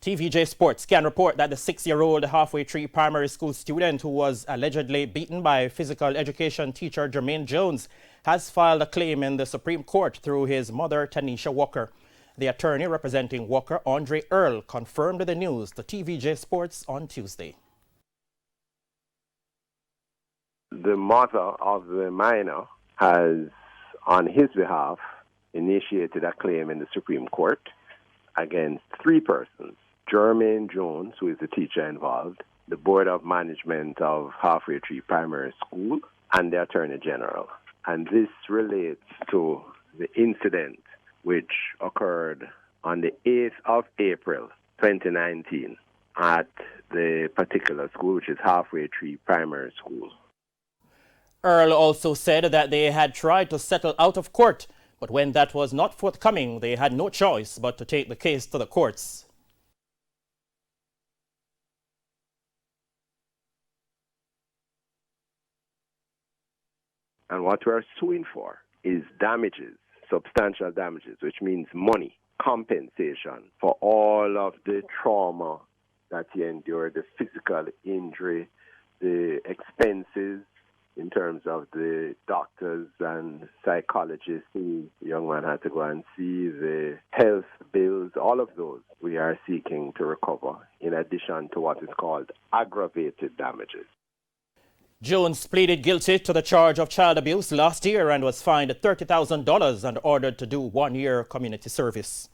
TVJ Sports can report that the 6-year-old halfway tree primary school student who was allegedly beaten by physical education teacher Jermaine Jones has filed a claim in the Supreme Court through his mother, Tanisha Walker. The attorney representing Walker, Andre Earl, confirmed the news to TVJ Sports on Tuesday. The mother of the minor has, on his behalf, initiated a claim in the Supreme Court against 3 persons. Jermaine Jones, who is the teacher involved, the Board of Management of Halfway Tree Primary School, and the Attorney General. And this relates to the incident which occurred on the 8th of April, 2019, at the particular school, which is Halfway Tree Primary School. Earl also said that they had tried to settle out of court, but when that was not forthcoming, they had no choice but to take the case to the courts. And what we're suing for is damages, substantial damages, which means money, compensation for all of the trauma that he endured, the physical injury, the expenses in terms of the doctors and psychologists who the young man had to go and see, the health bills, all of those we are seeking to recover, in addition to what is called aggravated damages. Jones pleaded guilty to the charge of child abuse last year and was fined $30,000 and ordered to do 1 year community service.